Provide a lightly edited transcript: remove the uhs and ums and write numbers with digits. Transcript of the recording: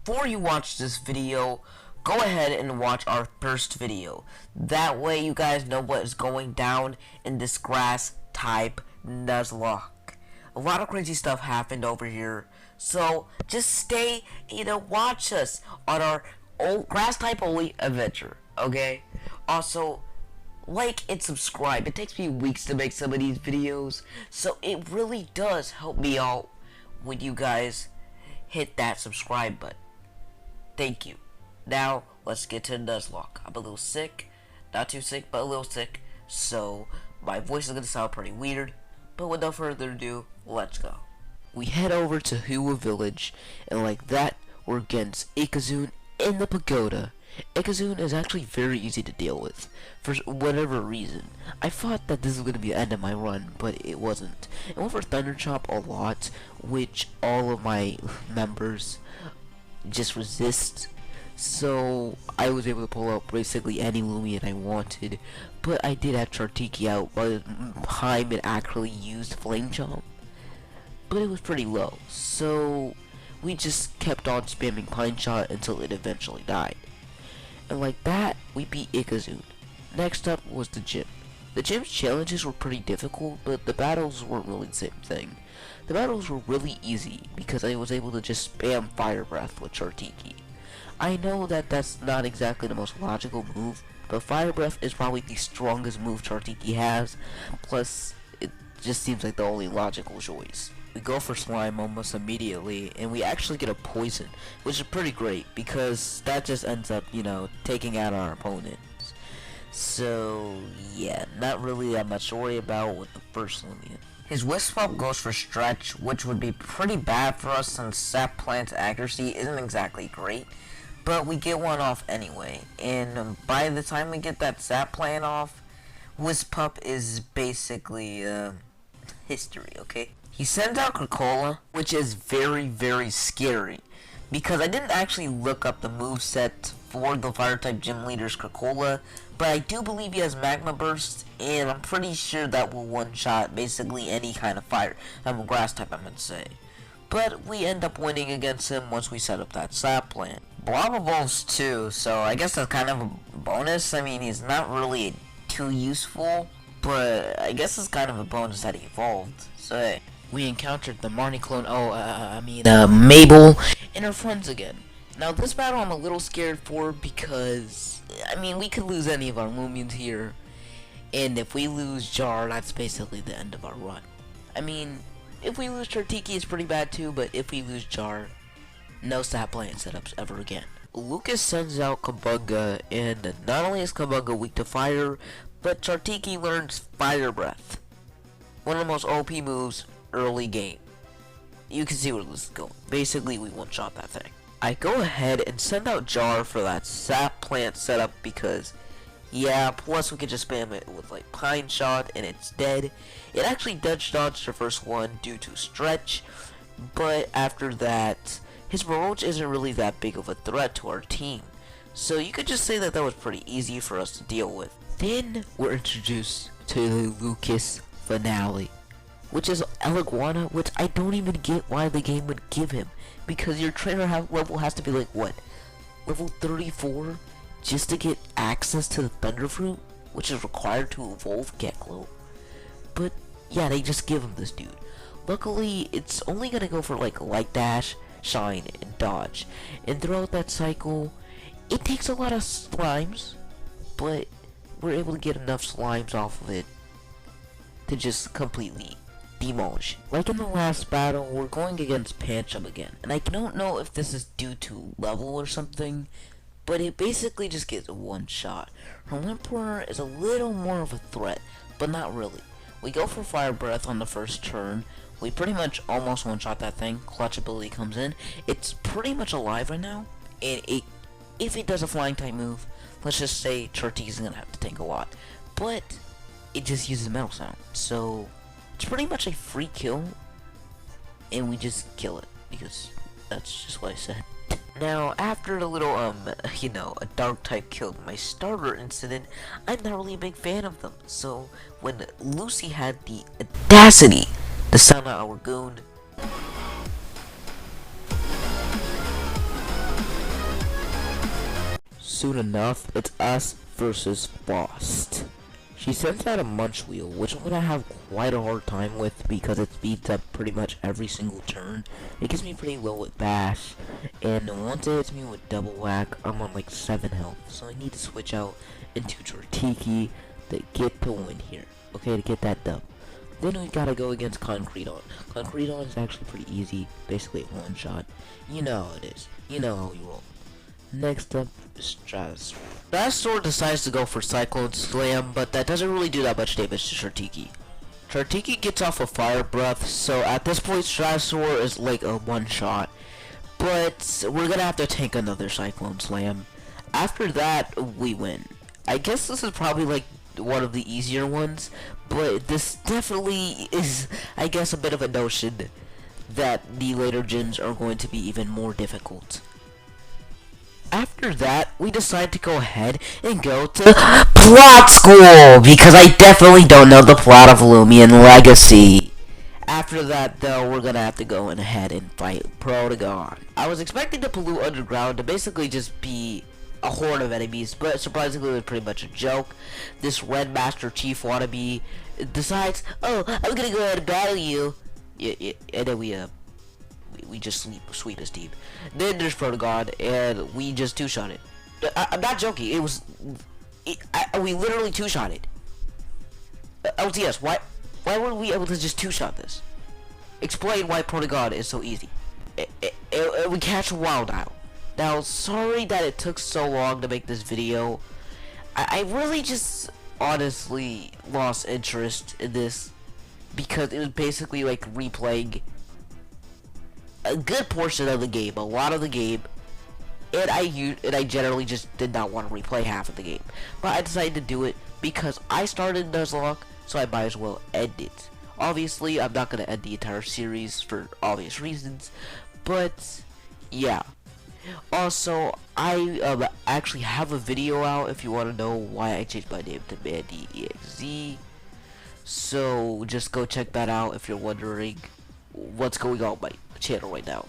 before you watch this video, go ahead and watch our first video. That way you guys know what is going down in this grass type nuzlocke. A lot of crazy stuff happened over here, so just stay, watch us on our old grass type only adventure, okay? Also, like and subscribe. It takes me weeks to make some of these videos, so it really does help me out when you guys hit that subscribe button. Thank you. Now, let's get to nuzlocke. I'm a little sick. Not too sick, but a little sick. So, my voice is going to sound pretty weird. But without further ado, let's go. We head over to Hua Village, and like that, we're against Ikazun in the pagoda. Ikazun is actually very easy to deal with, for whatever reason. I thought that this was going to be the end of my run, but it wasn't. I went for Thunder Chop a lot, which all of my members just resist, so I was able to pull out basically any Lumion I wanted, but I did have Chartiki out by the time it actually used Flame Chomp, but it was pretty low, so we just kept on spamming Pine Shot until it eventually died. And like that, we beat Ikazun. Next up was the gym. The gym's challenges were pretty difficult, but the battles weren't really the same thing. The battles were really easy because I was able to just spam Fire Breath with Chartiki. I know that that's not exactly the most logical move, but Fire Breath is probably the strongest move Chartiki has, plus it just seems like the only logical choice. We go for Slime almost immediately, and we actually get a Poison, which is pretty great because that just ends up, taking out our opponents. So, yeah, not really that much to worry about with the first Lumion. His Wisp Up goes for Stretch, which would be pretty bad for us since Sap Plant's accuracy isn't exactly great. But we get one off anyway, and by the time we get that Sap Plant off, Wisp Up is basically history, okay? He sends out Krakola, which is very, very scary, because I didn't actually look up the moveset for the Fire-type Gym Leader's Krakola, but I do believe he has Magma Burst, and I'm pretty sure that will one-shot basically any kind of fire. I'm Grass-type, I meant to say. But we end up winning against him once we set up that Sap Plant. Blob evolves too, so I guess that's kind of a bonus. I mean, he's not really too useful, but I guess it's kind of a bonus that he evolved. So hey. We encountered the Marnie clone, Mabel, and her friends again. Now this battle I'm a little scared for because, we could lose any of our Lumions here, and if we lose Jar, that's basically the end of our run. If we lose Chartiki, it's pretty bad too, but if we lose Jar, no Sap Plant setups ever again. Lucas sends out Kabunga, and not only is Kabunga weak to fire, but Chartiki learns Fire Breath. One of the most OP moves early game. You can see where this is going. Basically, we one-shot that thing. I go ahead and send out Jar for that Sap Plant setup because, yeah, plus we can just spam it with like Pine Shot and it's dead. It actually dodged the first one due to Stretch, but after that, his Mirage isn't really that big of a threat to our team. So you could just say that that was pretty easy for us to deal with. Then we're introduced to the Lucas finale, which is Eliguana, which I don't even get why the game would give him, because your trainer level has to be like, what, level 34, just to get access to the Thunder Fruit, which is required to evolve Geklo. But yeah, they just give him this dude. Luckily, it's only gonna go for like Light Dash, Shine, and Dodge, and throughout that cycle, it takes a lot of slimes, but we're able to get enough slimes off of it to just completely demolish. Like in the last battle, we're going against Pancham again, and I don't know if this is due to level or something, but it basically just gets a one shot. Her Limperer is a little more of a threat, but not really. We go for Fire Breath on the first turn. We pretty much almost one shot that thing. Clutch ability comes in. It's pretty much alive right now, and if it does a flying type move, let's just say Chartiki's gonna have to tank a lot, but it just uses Metal Sound, so it's pretty much a free kill, and we just kill it, because that's just what I said. Now, after the little, a dark type killed my starter incident, I'm not really a big fan of them, so when Lucy had the audacity to sound out our goon, soon enough, it's us versus Frost. She sends out a munch wheel, which I'm gonna have quite a hard time with because it speeds up pretty much every single turn. It gets me pretty low with bash, and once it hits me with double whack, I'm on like 7 health. So I need to switch out into Tortiki to get the win here. Okay, to get that dub. Then we gotta go against Concreton. Concreton is actually pretty easy, basically a one shot. You know how it is. You know how you roll. Next up, Stratosaur. Stratosaur decides to go for Cyclone Slam, but that doesn't really do that much damage to Chartiki. Chartiki gets off a Fire Breath, so at this point Stratosaur is like a one shot. But we're gonna have to tank another Cyclone Slam. After that, we win. I guess this is probably like one of the easier ones, but this definitely is, I guess, a bit of a notion that the later gens are going to be even more difficult. After that, we decide to go ahead and go to plot school, because I definitely don't know the plot of Lumion Legacy. After that, though, we're gonna have to go in ahead and fight Protagon. I was expecting the Pollute Underground to basically just be a horde of enemies, but surprisingly it was pretty much a joke. This Red Master Chief wannabe decides, oh, I'm gonna go ahead and battle you. Yeah, and then we just sweep his team. Then there's Protagon, and we just two-shot it. I'm not joking. We literally two-shot it. LTS, why weren't we able to just two-shot this? Explain why Protagon is so easy. We catch a Wild Owl. Now, sorry that it took so long to make this video. I really just honestly lost interest in this because it was basically like replaying a good portion of the game, a lot of the game, and I generally just did not want to replay half of the game. But I decided to do it because I started Nuzlocke, so I might as well end it. Obviously, I'm not going to end the entire series for obvious reasons, but yeah. Also, I actually have a video out if you want to know why I changed my name to Mandy.exe. So just go check that out if you're wondering what's going on with my channel right now.